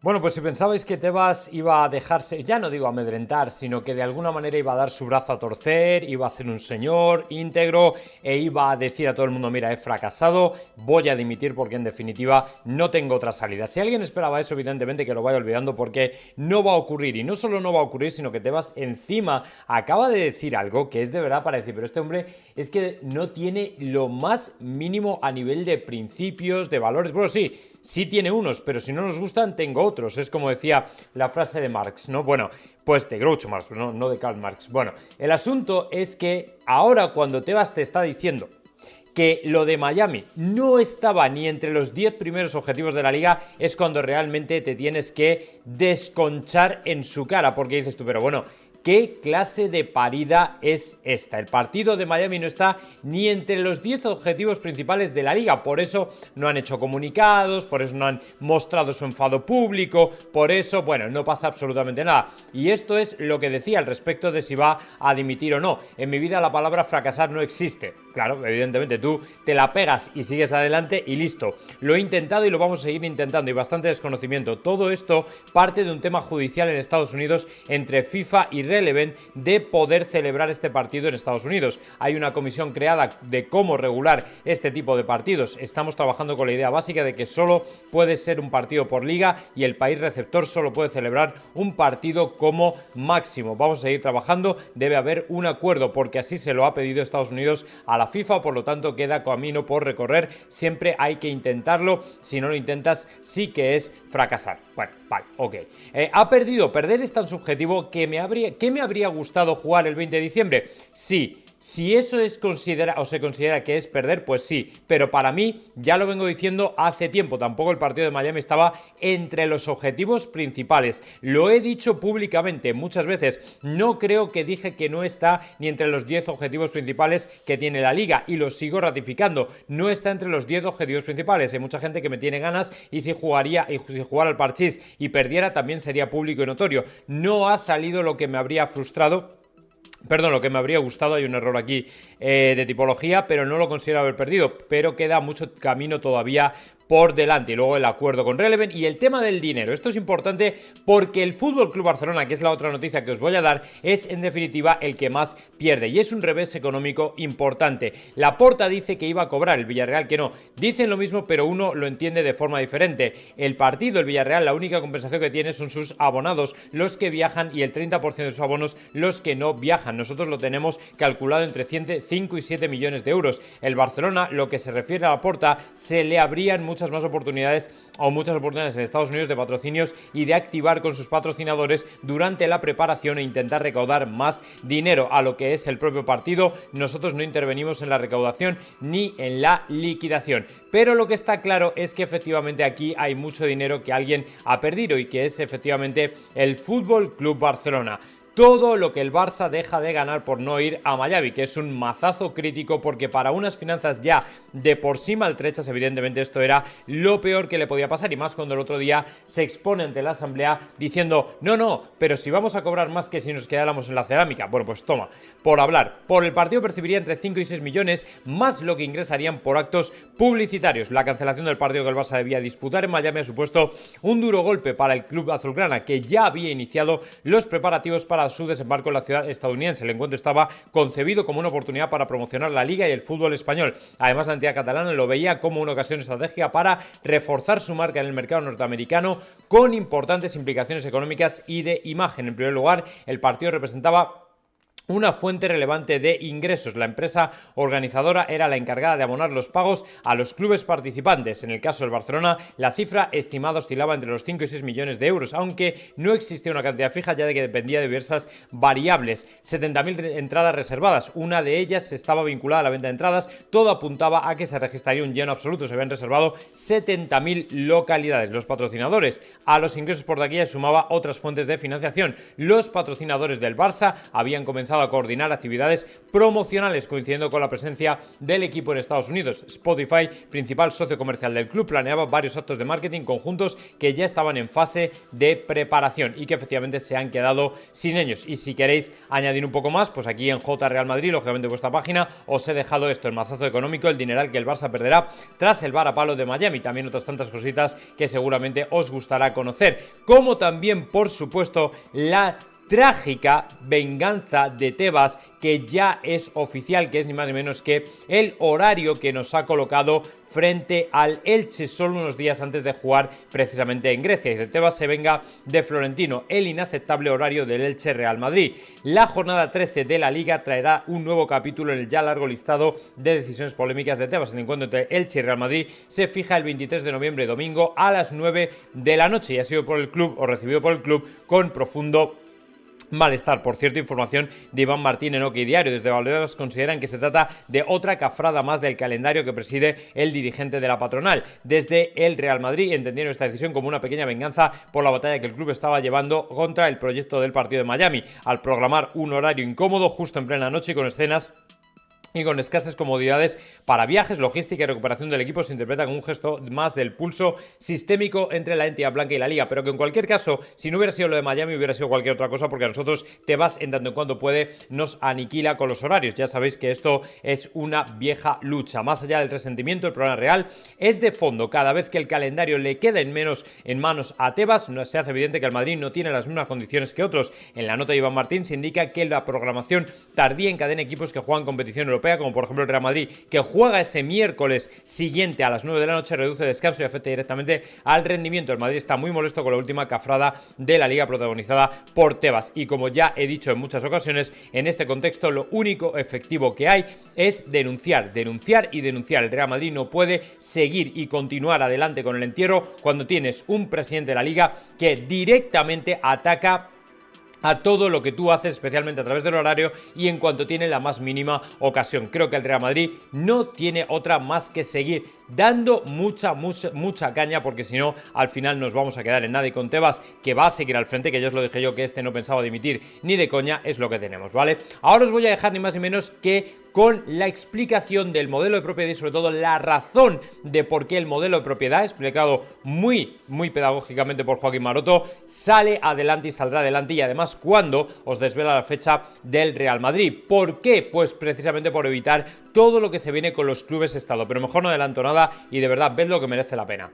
Bueno, pues si pensabais que Tebas iba a dejarse, ya no digo amedrentar, sino que de alguna manera iba a dar su brazo a torcer, iba a ser un señor íntegro e iba a decir a todo el mundo, mira, he fracasado, voy a dimitir porque en definitiva no tengo otra salida. Si alguien esperaba eso, evidentemente que lo vaya olvidando porque no va a ocurrir. Y no solo no va a ocurrir, sino que Tebas encima acaba de decir algo que es de verdad para decir, pero este hombre es que no tiene lo más mínimo a nivel de principios, de valores. Bueno, sí tiene unos, pero si no nos gustan, tengo otros. Es como decía la frase de Marx, ¿no? Bueno, pues de Groucho Marx, no de Karl Marx. Bueno, el asunto es que ahora cuando Tebas te está diciendo que lo de Miami no estaba ni entre los 10 primeros objetivos de la liga, es cuando realmente te tienes que desconchar en su cara, porque dices tú, pero bueno, ¿qué clase de parida es esta? El partido de Miami no está ni entre los 10 objetivos principales de la liga, por eso no han hecho comunicados, por eso no han mostrado su enfado público, por eso, bueno, no pasa absolutamente nada. Y esto es lo que decía al respecto de si va a dimitir o no. En mi vida la palabra fracasar no existe. Claro, evidentemente tú te la pegas y sigues adelante y listo. Lo he intentado y lo vamos a seguir intentando y bastante desconocimiento. Todo esto parte de un tema judicial en Estados Unidos entre FIFA y Relevant de poder celebrar este partido en Estados Unidos. Hay una comisión creada de cómo regular este tipo de partidos. Estamos trabajando con la idea básica de que solo puede ser un partido por liga y el país receptor solo puede celebrar un partido como máximo. Vamos a seguir trabajando, debe haber un acuerdo porque así se lo ha pedido Estados Unidos a la FIFA, por lo tanto queda camino por recorrer, siempre hay que intentarlo, si no lo intentas sí que es fracasar. Bueno, vale, ok. Perder es tan subjetivo que me habría gustado jugar el 20 de diciembre. Sí. Si eso es se considera que es perder, pues sí, pero para mí, ya lo vengo diciendo hace tiempo, tampoco el partido de Miami estaba entre los objetivos principales. Lo he dicho públicamente muchas veces, no creo que dije que no está ni entre los 10 objetivos principales que tiene la liga y lo sigo ratificando, no está entre los 10 objetivos principales. Hay mucha gente que me tiene ganas y si jugara al parchís y perdiera también sería público y notorio. No ha salido lo que me habría frustrado. Perdón, lo que me habría gustado, hay un error aquí de tipología, pero no lo considero haber perdido, pero queda mucho camino todavía por delante. Y luego el acuerdo con Relevant y el tema del dinero. Esto es importante porque el Fútbol Club Barcelona, que es la otra noticia que os voy a dar, es en definitiva el que más pierde y es un revés económico importante. Laporta dice que iba a cobrar, el Villarreal que no. Dicen lo mismo, pero uno lo entiende de forma diferente. El partido, el Villarreal, la única compensación que tiene son sus abonados, los que viajan, y el 30% de sus abonos los que no viajan. Nosotros lo tenemos calculado entre 5 y 7 millones de euros. El Barcelona, lo que se refiere a Laporta, se le abrían muchas oportunidades en Estados Unidos de patrocinios y de activar con sus patrocinadores durante la preparación e intentar recaudar más dinero. A lo que es el propio partido, nosotros no intervenimos en la recaudación ni en la liquidación, pero lo que está claro es que efectivamente aquí hay mucho dinero que alguien ha perdido y que es efectivamente el Fútbol Club Barcelona. Todo lo que el Barça deja de ganar por no ir a Miami, que es un mazazo crítico porque para unas finanzas ya de por sí maltrechas, evidentemente esto era lo peor que le podía pasar, y más cuando el otro día se expone ante la asamblea diciendo no, pero si vamos a cobrar más que si nos quedáramos en la cerámica. Bueno, pues toma, por hablar. Por el partido percibiría entre 5 y 6 millones más lo que ingresarían por actos publicitarios. La cancelación del partido que el Barça debía disputar en Miami ha supuesto un duro golpe para el club azulgrana, que ya había iniciado los preparativos para su desembarco en la ciudad estadounidense. El encuentro estaba concebido como una oportunidad para promocionar la liga y el fútbol español. Además, la entidad catalana lo veía como una ocasión estratégica para reforzar su marca en el mercado norteamericano con importantes implicaciones económicas y de imagen. En primer lugar, el partido representaba una fuente relevante de ingresos. La empresa organizadora era la encargada de abonar los pagos a los clubes participantes. En el caso del Barcelona, la cifra estimada oscilaba entre los 5 y 6 millones de euros, aunque no existía una cantidad fija, ya de que dependía de diversas variables. 70.000 entradas reservadas, una de ellas estaba vinculada a la venta de entradas. Todo apuntaba a que se registraría un lleno absoluto. Se habían reservado 70.000 localidades. Los patrocinadores a los ingresos por taquilla sumaba otras fuentes de financiación. Los patrocinadores del Barça habían comenzado llegado a coordinar actividades promocionales coincidiendo con la presencia del equipo en Estados Unidos. Spotify, principal socio comercial del club, planeaba varios actos de marketing conjuntos que ya estaban en fase de preparación y que efectivamente se han quedado sin ellos. Y si queréis añadir un poco más, pues aquí en J Real Madrid, lógicamente vuestra página, os he dejado esto, el mazazo económico, el dineral que el Barça perderá tras el varapalo de Miami, también otras tantas cositas que seguramente os gustará conocer, como también por supuesto la trágica venganza de Tebas, que ya es oficial, que es ni más ni menos que el horario que nos ha colocado frente al Elche solo unos días antes de jugar precisamente en Grecia. Y de Tebas se venga de Florentino, el inaceptable horario del Elche Real Madrid. La jornada 13 de la Liga traerá un nuevo capítulo en el ya largo listado de decisiones polémicas de Tebas. El encuentro entre Elche y Real Madrid se fija el 23 de noviembre, domingo, a las 9 de la noche y ha sido por el club, o recibido por el club, con profundo malestar. Por cierto, información de Iván Martín en OK Diario. Desde Valdebebas consideran que se trata de otra cafrada más del calendario que preside el dirigente de la patronal. Desde el Real Madrid entendieron esta decisión como una pequeña venganza por la batalla que el club estaba llevando contra el proyecto del partido de Miami, al programar un horario incómodo justo en plena noche y con escenas y con escasas comodidades para viajes, logística y recuperación del equipo. Se interpreta como un gesto más del pulso sistémico entre la entidad blanca y la liga, pero que en cualquier caso, si no hubiera sido lo de Miami, hubiera sido cualquier otra cosa, porque a nosotros Tebas, en tanto en cuanto puede, nos aniquila con los horarios. Ya sabéis que esto es una vieja lucha. Más allá del resentimiento, el problema real es de fondo. Cada vez que el calendario le queda en manos a Tebas, se hace evidente que el Madrid no tiene las mismas condiciones que otros. En la nota de Iván Martín se indica que la programación tardía encadena equipos que juegan competición europea, como por ejemplo el Real Madrid, que juega ese miércoles siguiente a las 9 de la noche, reduce descanso y afecta directamente al rendimiento. El Madrid está muy molesto con la última cafrada de la Liga protagonizada por Tebas. Y como ya he dicho en muchas ocasiones, en este contexto lo único efectivo que hay es denunciar, denunciar y denunciar. El Real Madrid no puede seguir y continuar adelante con el entierro cuando tienes un presidente de la Liga que directamente ataca a todo lo que tú haces, especialmente a través del horario y en cuanto tiene la más mínima ocasión. Creo que el Real Madrid no tiene otra más que seguir dando mucha caña, porque si no, al final nos vamos a quedar en nada. Y con Tebas, que va a seguir al frente, que ya os lo dije yo, que este no pensaba dimitir ni de coña, es lo que tenemos, ¿vale? Ahora os voy a dejar ni más ni menos que con la explicación del modelo de propiedad y sobre todo la razón de por qué el modelo de propiedad, explicado muy pedagógicamente por Joaquín Maroto, sale adelante y saldrá adelante, y además cuando os desvela la fecha del Real Madrid. ¿Por qué? Pues precisamente por evitar todo lo que se viene con los clubes estado. Pero mejor no adelanto nada y de verdad ved lo que merece la pena.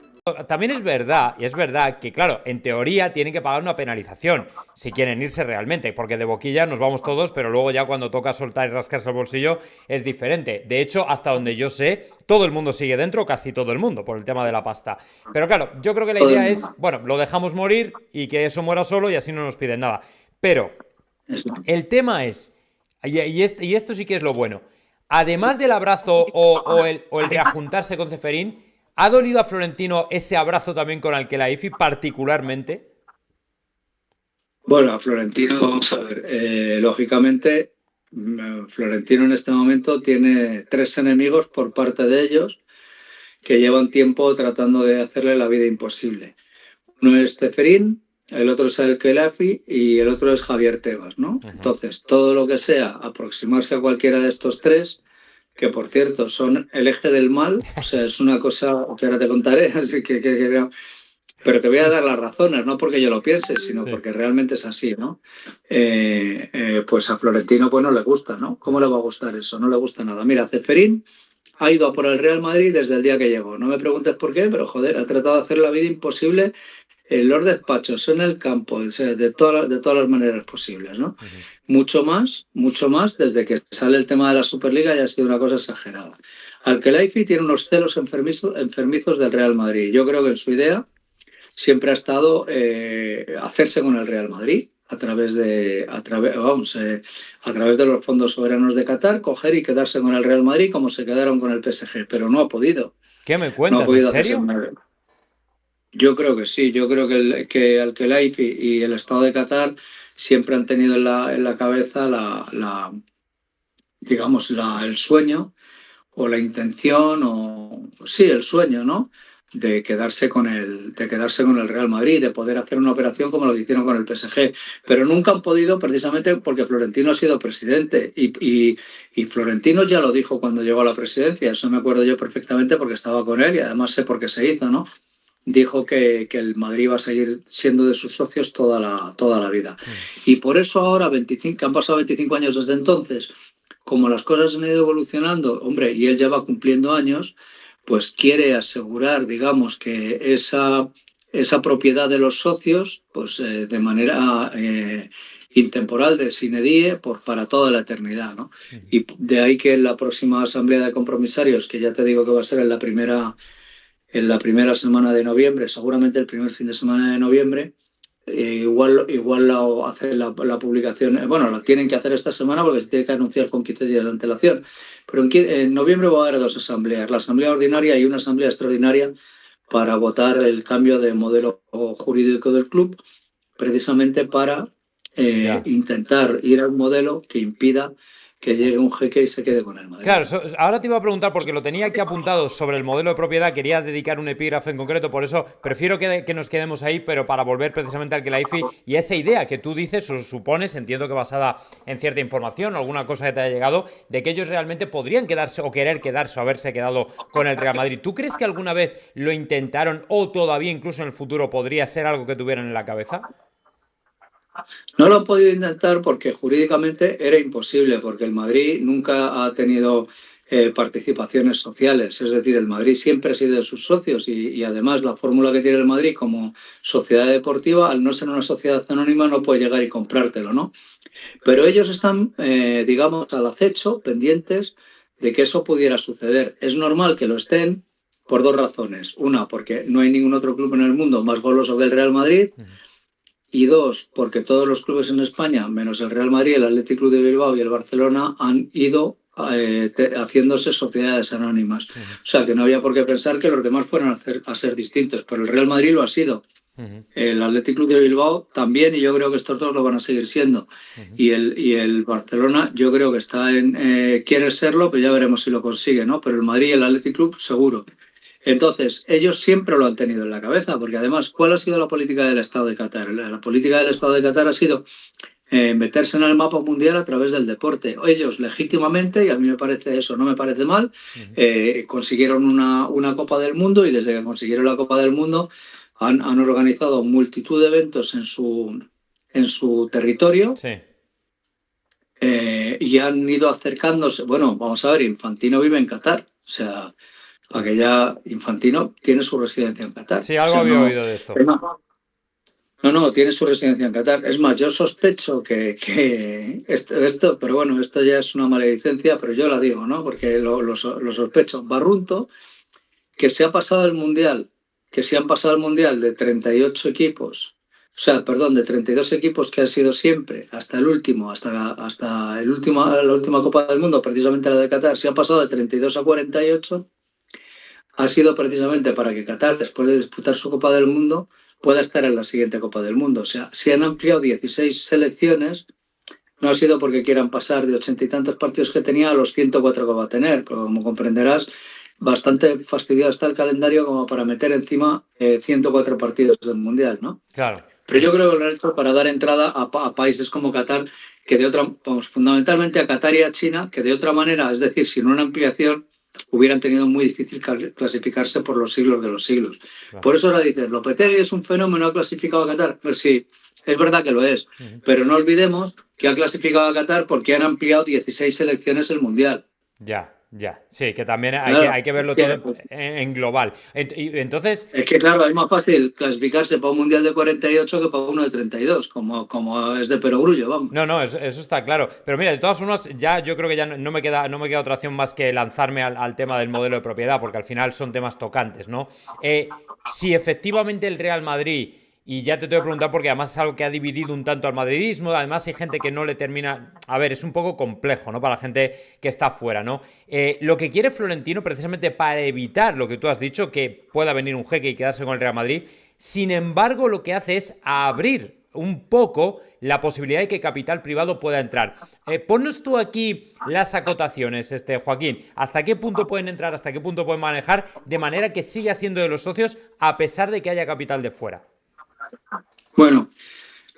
También es verdad que, claro, en teoría tienen que pagar una penalización si quieren irse realmente, porque de boquilla nos vamos todos, pero luego ya cuando toca soltar y rascarse el bolsillo es diferente. De hecho, hasta donde yo sé, todo el mundo sigue dentro, casi todo el mundo, por el tema de la pasta. Pero claro, yo creo que la idea es, bueno, lo dejamos morir y que eso muera solo y así no nos piden nada. Pero el tema es, y esto sí que es lo bueno, además del abrazo o el reajuntarse con Ceferín, ¿ha dolido a Florentino ese abrazo también con Al-Khelaifi particularmente? Bueno, a Florentino, vamos a ver, lógicamente, Florentino en este momento tiene tres enemigos por parte de ellos que llevan tiempo tratando de hacerle la vida imposible. Uno es Ceferín, el otro es El Khelaifi y el otro es Javier Tebas, ¿no? Entonces, todo lo que sea aproximarse a cualquiera de estos tres, que por cierto son el eje del mal, o sea, es una cosa que ahora te contaré, así pero te voy a dar las razones, no porque yo lo piense, sino Sí. porque realmente es así, ¿no? Pues a Florentino pues no le gusta, ¿no? ¿Cómo le va a gustar eso? No le gusta nada. Mira, Ceferín ha ido a por el Real Madrid desde el día que llegó. No me preguntes por qué, pero joder, ha tratado de hacer la vida imposible en los despachos, en el campo, o sea, de todas las maneras posibles, ¿no? Mucho más, desde que sale el tema de la Superliga ya ha sido una cosa exagerada. Al-Khelaifi tiene unos celos enfermizos del Real Madrid. Yo creo que en su idea siempre ha estado hacerse con el Real Madrid a través de los fondos soberanos de Qatar, coger y quedarse con el Real Madrid como se quedaron con el PSG, pero no ha podido. ¿Qué me No ha cuentas? ¿En podido hacerse serio? con el... Yo creo que sí, yo creo que Al-Khelaifi y el Estado de Qatar siempre han tenido en la cabeza digamos, el sueño o la intención, o sí, el sueño, ¿no? de quedarse con el Real Madrid, de poder hacer una operación como lo que hicieron con el PSG, pero nunca han podido precisamente porque Florentino ha sido presidente y Florentino ya lo dijo cuando llegó a la presidencia, eso me acuerdo yo perfectamente porque estaba con él y además sé por qué se hizo, ¿no? Dijo que el Madrid va a seguir siendo de sus socios toda la vida. Y por eso ahora, 25, que han pasado 25 años desde entonces, como las cosas han ido evolucionando, hombre, y él ya va cumpliendo años, pues quiere asegurar, digamos, que esa propiedad de los socios, pues de manera intemporal, de sine die, para toda la eternidad, ¿no? Y de ahí que en la próxima asamblea de compromisarios, que ya te digo que va a ser en la primera semana de noviembre, seguramente el primer fin de semana de noviembre, igual hace la publicación, bueno, la tienen que hacer esta semana porque se tiene que anunciar con 15 días de antelación, pero en noviembre va a haber dos asambleas, la asamblea ordinaria y una asamblea extraordinaria para votar el cambio de modelo jurídico del club, precisamente para intentar ir a un modelo que impida que llegue un jeque y se quede con el Madrid. Claro, ahora te iba a preguntar, porque lo tenía aquí apuntado sobre el modelo de propiedad, quería dedicar un epígrafe en concreto, por eso prefiero que nos quedemos ahí, pero para volver precisamente al Khelaifi y esa idea que tú dices, o supones, entiendo que basada en cierta información o alguna cosa que te haya llegado, de que ellos realmente podrían quedarse o querer quedarse o haberse quedado con el Real Madrid. ¿Tú crees que alguna vez lo intentaron o todavía incluso en el futuro podría ser algo que tuvieran en la cabeza? No lo han podido intentar porque jurídicamente era imposible, porque el Madrid nunca ha tenido participaciones sociales. Es decir, el Madrid siempre ha sido de sus socios y además la fórmula que tiene el Madrid como sociedad deportiva, al no ser una sociedad anónima, no puede llegar y comprártelo, ¿no? Pero ellos están, digamos, al acecho, pendientes de que eso pudiera suceder. Es normal que lo estén por dos razones. Una, porque no hay ningún otro club en el mundo más goloso que el Real Madrid. Y dos, porque todos los clubes en España, menos el Real Madrid, el Athletic Club de Bilbao y el Barcelona, han ido haciéndose sociedades anónimas. O sea, que no había por qué pensar que los demás fueran a ser distintos, pero el Real Madrid lo ha sido. El Athletic Club de Bilbao también, y yo creo que estos dos lo van a seguir siendo. Y el Barcelona, yo creo que quiere serlo, pero ya veremos si lo consigue, ¿no? Pero el Madrid y el Athletic Club, seguro. Entonces, ellos siempre lo han tenido en la cabeza, porque además, ¿cuál ha sido la política del Estado de Qatar? La política del Estado de Qatar ha sido meterse en el mapa mundial a través del deporte. Ellos legítimamente, y a mí me parece eso, no me parece mal, consiguieron una Copa del Mundo y desde que consiguieron la Copa del Mundo han organizado multitud de eventos en su territorio. Sí. Y han ido acercándose. Bueno, vamos a ver, Infantino vive en Qatar, o sea, aquella Infantino tiene su residencia en Qatar. Sí, algo había oído de esto. No, tiene su residencia en Qatar. Es más, yo sospecho que esto, pero bueno, esto ya es una maledicencia, pero yo la digo, ¿no? Porque lo sospecho. Barrunto, que se ha pasado el Mundial, que se han pasado el Mundial de 38 equipos, o sea, perdón, de 32 equipos que han sido siempre, hasta el último, hasta la última Copa del Mundo, precisamente la de Qatar, se ha pasado de 32 a 48, ha sido precisamente para que Qatar, después de disputar su Copa del Mundo, pueda estar en la siguiente Copa del Mundo. O sea, se han ampliado 16 selecciones, no ha sido porque quieran pasar de 80 y tantos partidos que tenía a los 104 que va a tener, pero como comprenderás, bastante fastidiado está el calendario como para meter encima 104 partidos del Mundial, ¿no? Claro. Pero yo creo que lo han hecho para dar entrada a países como Qatar, que de otra, fundamentalmente a Qatar y a China, que de otra manera, es decir, sin una ampliación, hubieran tenido muy difícil clasificarse por los siglos de los siglos. Claro. Por eso ahora dices, Lopetegui es un fenómeno, ha clasificado a Qatar. Pues sí, es verdad que lo es, pero no olvidemos que ha clasificado a Qatar porque han ampliado 16 selecciones el Mundial. Ya. Sí, que también hay que verlo todo en global. Entonces... Es que claro, es más fácil clasificarse para un Mundial de 48 que para uno de 32, como es de perogrullo, vamos. No, eso está claro. Pero mira, de todas formas, ya yo creo que ya no me queda otra opción más que lanzarme al tema del modelo de propiedad, porque al final son temas tocantes, ¿no? Si efectivamente el Real Madrid... Y ya te tengo que preguntar porque además es algo que ha dividido un tanto al madridismo. Además hay gente que no le termina... A ver, es un poco complejo, ¿no? Para la gente que está fuera, ¿no? Lo que quiere Florentino precisamente para evitar lo que tú has dicho, que pueda venir un jeque y quedarse con el Real Madrid, sin embargo, lo que hace es abrir un poco la posibilidad de que capital privado pueda entrar. Ponnos tú aquí las acotaciones, Joaquín. ¿Hasta qué punto pueden entrar, hasta qué punto pueden manejar, de manera que siga siendo de los socios a pesar de que haya capital de fuera? Bueno,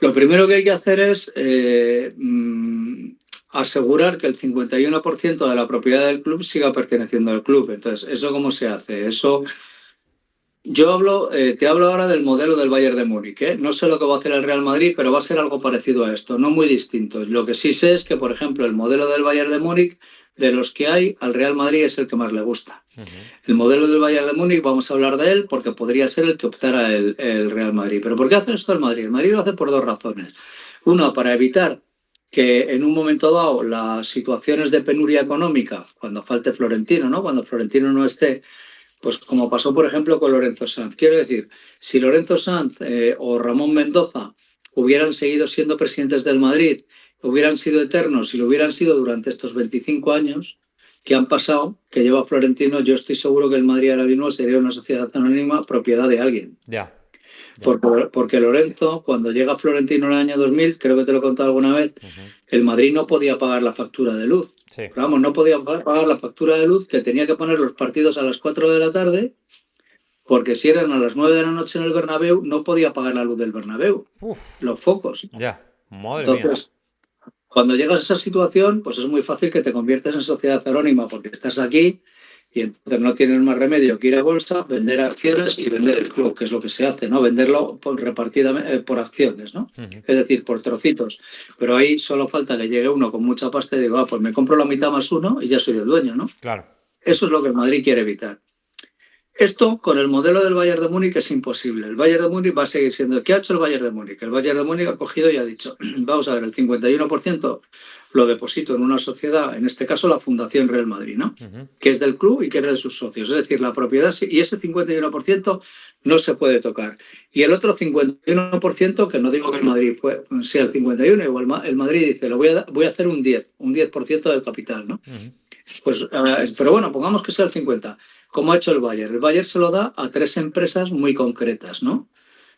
lo primero que hay que hacer es asegurar que el 51% de la propiedad del club siga perteneciendo al club. Entonces, ¿eso cómo se hace? Eso, te hablo ahora del modelo del Bayern de Múnich, ¿eh? No sé lo que va a hacer el Real Madrid, pero va a ser algo parecido a esto, no muy distinto. Lo que sí sé es que, por ejemplo, el modelo del Bayern de Múnich, de los que hay, al Real Madrid es el que más le gusta. El modelo del Bayern de Múnich, vamos a hablar de él porque podría ser el que optara el Real Madrid. ¿Pero por qué hace esto el Madrid? El Madrid lo hace por dos razones. Una, para evitar que en un momento dado las situaciones de penuria económica, cuando falte Florentino, ¿no? Cuando Florentino no esté, pues como pasó, por ejemplo, con Lorenzo Sanz. Quiero decir, si Lorenzo Sanz o Ramón Mendoza hubieran seguido siendo presidentes del Madrid, hubieran sido eternos y lo hubieran sido durante estos 25 años que han pasado, que lleva Florentino, yo estoy seguro que el Madrid ahora mismo sería una sociedad anónima propiedad de alguien. Ya. Porque Lorenzo, cuando llega Florentino en el año 2000, creo que te lo he contado alguna vez, el Madrid no podía pagar la factura de luz. Sí. Pero vamos, no podía pagar la factura de luz, que tenía que poner los partidos a las 4 de la tarde, porque si eran a las 9 de la noche en el Bernabéu, no podía pagar la luz del Bernabéu, los focos. Ya, madre Entonces, cuando llegas a esa situación, pues es muy fácil que te conviertes en sociedad anónima, porque estás aquí y entonces no tienes más remedio que ir a bolsa, vender acciones y vender el club, que es lo que se hace, ¿no? Venderlo repartidamente por acciones, ¿no? Es decir, por trocitos. Pero ahí solo falta que llegue uno con mucha pasta y diga, pues me compro la mitad más uno y ya soy el dueño, ¿no? Claro. Eso es lo que el Madrid quiere evitar. Esto con el modelo del Bayern de Múnich es imposible. El Bayern de Múnich va a seguir siendo... ¿Qué ha hecho el Bayern de Múnich? El Bayern de Múnich ha cogido y ha dicho, vamos a ver, el 51% lo deposito en una sociedad, en este caso la Fundación Real Madrid, ¿no? Que es del club y que es de sus socios. Es decir, la propiedad, y ese 51% no se puede tocar. Y el otro 51%, que no digo que el Madrid sea el 51%, igual el Madrid dice, voy a hacer un 10% del capital, ¿no? Pues, pero bueno, pongamos que sea el 50%. ¿Cómo ha hecho el Bayern? El Bayern se lo da a 3 empresas muy concretas, ¿no?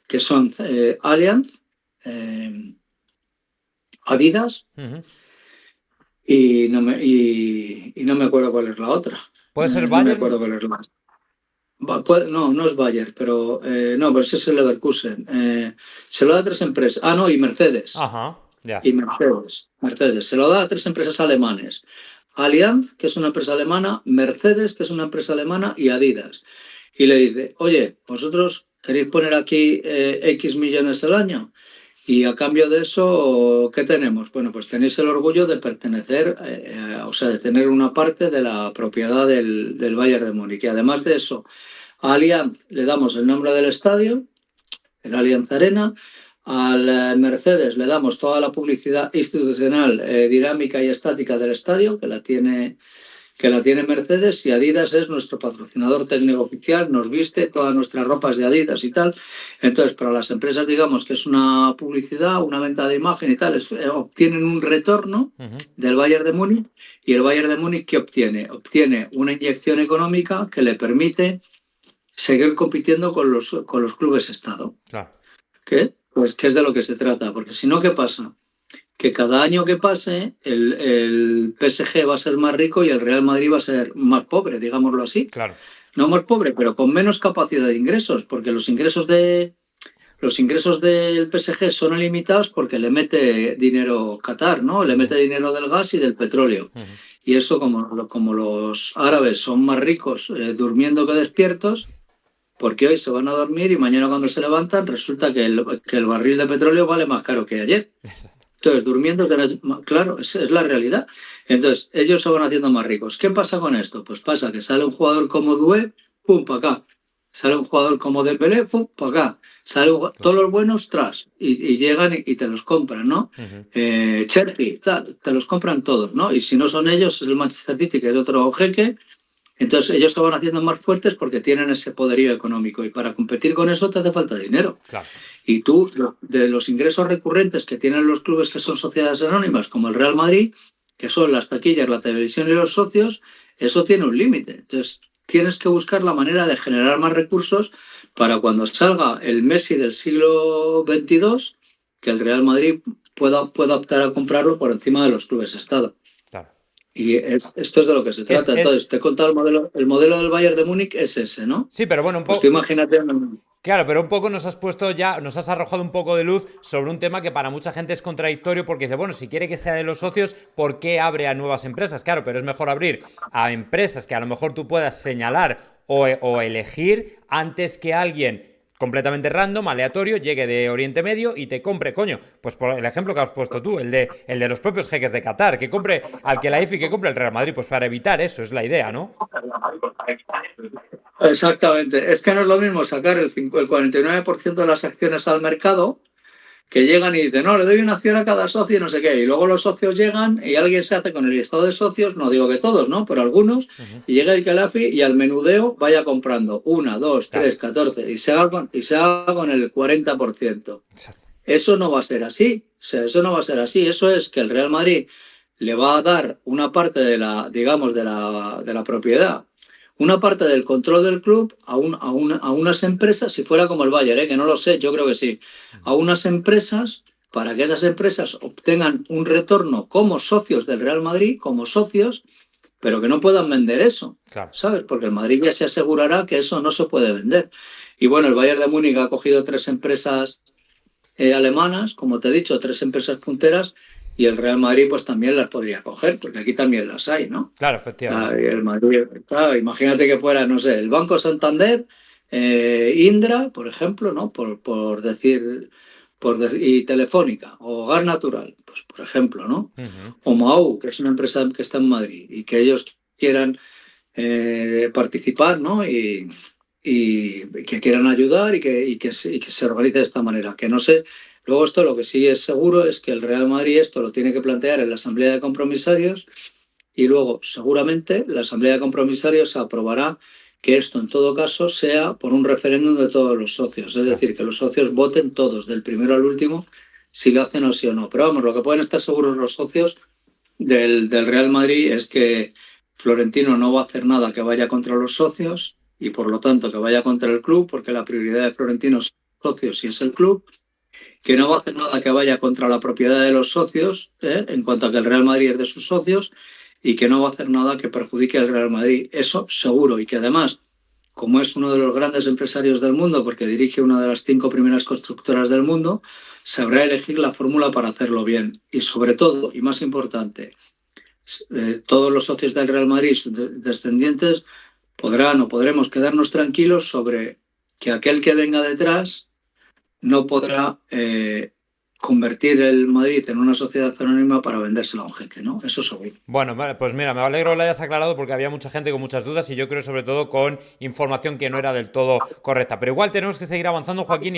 Que son Allianz, Adidas y no me acuerdo cuál es la otra. ¿Puede ser Bayern? No me Bayern? acuerdo cuál es la otra. No es Bayern, pero no, pero ese es el Leverkusen. Se lo da a 3 empresas. No, y Mercedes. Ajá, ya. Y Mercedes. Se lo da a 3 empresas alemanes. Allianz, que es una empresa alemana, Mercedes, que es una empresa alemana, y Adidas. Y le dice, oye, vosotros queréis poner aquí X millones al año y a cambio de eso, ¿qué tenemos? Bueno, pues tenéis el orgullo de pertenecer, o sea, de tener una parte de la propiedad del Bayern de Múnich. Y además de eso, a Allianz le damos el nombre del estadio, el Allianz Arena. Al Mercedes le damos toda la publicidad institucional, dinámica y estática del estadio, que la tiene Mercedes, y Adidas es nuestro patrocinador técnico oficial, nos viste, todas nuestras ropas de Adidas y tal. Entonces, para las empresas, digamos que es una publicidad, una venta de imagen y tal, obtienen un retorno del Bayern de Múnich. ¿Y el Bayern de Múnich qué obtiene? Obtiene una inyección económica que le permite seguir compitiendo con los clubes Estado. Claro. ¿Qué? Pues que es de lo que se trata, porque si no, ¿qué pasa? Que cada año que pase el PSG va a ser más rico y el Real Madrid va a ser más pobre, digámoslo así. Claro. No más pobre, pero con menos capacidad de ingresos, porque los ingresos del PSG son ilimitados porque le mete dinero Qatar, ¿no? Le mete dinero del gas y del petróleo. Y eso, como los árabes son más ricos durmiendo que despiertos, porque hoy se van a dormir y mañana cuando se levantan resulta que el barril de petróleo vale más caro que ayer. Entonces, durmiendo, claro, es la realidad. Entonces, ellos se van haciendo más ricos. ¿Qué pasa con esto? Pues pasa que sale un jugador como Doué, pum, para acá. Sale un jugador como Dembélé, pum, para acá. Todos los buenos, tras. Y llegan y te los compran, ¿no? Chelsea, te los compran todos, ¿no? Y si no son ellos, es el Manchester City, que es otro jeque. Entonces ellos se van haciendo más fuertes porque tienen ese poderío económico y para competir con eso te hace falta dinero. Claro. Y tú, de los ingresos recurrentes que tienen los clubes que son sociedades anónimas, como el Real Madrid, que son las taquillas, la televisión y los socios, eso tiene un límite. Entonces tienes que buscar la manera de generar más recursos para cuando salga el Messi del siglo XXII, que el Real Madrid pueda optar a comprarlo por encima de los clubes Estado. Claro. Y esto es de lo que se trata. Entonces, te he contado el modelo del Bayern de Múnich es ese, ¿no? Sí, pero bueno, pues tú imagínate... Claro, pero un poco nos has arrojado un poco de luz sobre un tema que para mucha gente es contradictorio porque dice, bueno, si quiere que sea de los socios, ¿por qué abre a nuevas empresas? Claro, pero es mejor abrir a empresas que a lo mejor tú puedas señalar o elegir antes que alguien completamente random, aleatorio, llegue de Oriente Medio y te compre, coño, pues por el ejemplo que has puesto tú, el de los propios jeques de Qatar, que compre al que la IFI, que compre el Real Madrid, pues para evitar eso, es la idea, ¿no? Exactamente. Es que no es lo mismo sacar el 49% de las acciones al mercado, que llegan y dicen, no, le doy una acción a cada socio y no sé qué. Y luego los socios llegan y alguien se hace con el listado de socios, no digo que todos, ¿no? Pero algunos, y llega el Calafi y al menudeo vaya comprando 1, 2, 3, 14 y se haga con el 40%. Exacto. Eso no va a ser así. O sea, eso no va a ser así. Eso es que el Real Madrid le va a dar una parte de la, digamos, de la propiedad, una parte del control del club a unas empresas, si fuera como el Bayern, que no lo sé, yo creo que sí, a unas empresas para que esas empresas obtengan un retorno como socios del Real Madrid, como socios, pero que no puedan vender eso, Claro. ¿sabes? Porque el Madrid ya se asegurará que eso no se puede vender. Y bueno, el Bayern de Múnich ha cogido 3 empresas alemanas, como te he dicho, 3 empresas punteras, y el Real Madrid pues también las podría coger, porque aquí también las hay, ¿no? Claro, efectivamente. El Madrid, claro, imagínate que fuera, no sé, el Banco Santander, Indra, por ejemplo, ¿no? Por decir, y Telefónica, o Gas Natural, pues por ejemplo, ¿no? O MAU, que es una empresa que está en Madrid, y que ellos quieran participar, ¿no? Y que quieran ayudar y que se organice de esta manera. Que no sé, luego esto lo que sí es seguro es que el Real Madrid esto lo tiene que plantear en la Asamblea de Compromisarios y luego seguramente la Asamblea de Compromisarios aprobará que esto en todo caso sea por un referéndum de todos los socios, es decir, que los socios voten todos, del primero al último, si lo hacen o sí o no. Pero vamos, lo que pueden estar seguros los socios del Real Madrid es que Florentino no va a hacer nada que vaya contra los socios y por lo tanto que vaya contra el club, porque la prioridad de Florentino son los socios y es el club, que no va a hacer nada que vaya contra la propiedad de los socios, en cuanto a que el Real Madrid es de sus socios, y que no va a hacer nada que perjudique al Real Madrid. Eso seguro, y que además, como es uno de los grandes empresarios del mundo, porque dirige una de las 5 primeras constructoras del mundo, sabrá elegir la fórmula para hacerlo bien. Y sobre todo, y más importante, todos los socios del Real Madrid, sus descendientes, podrán o podremos quedarnos tranquilos sobre que aquel que venga detrás no podrá convertir el Madrid en una sociedad anónima para vendérselo a un jeque, ¿no? Eso seguro. Bueno, vale, pues mira, me alegro que lo hayas aclarado porque había mucha gente con muchas dudas y yo creo sobre todo con información que no era del todo correcta. Pero igual tenemos que seguir avanzando, Joaquín.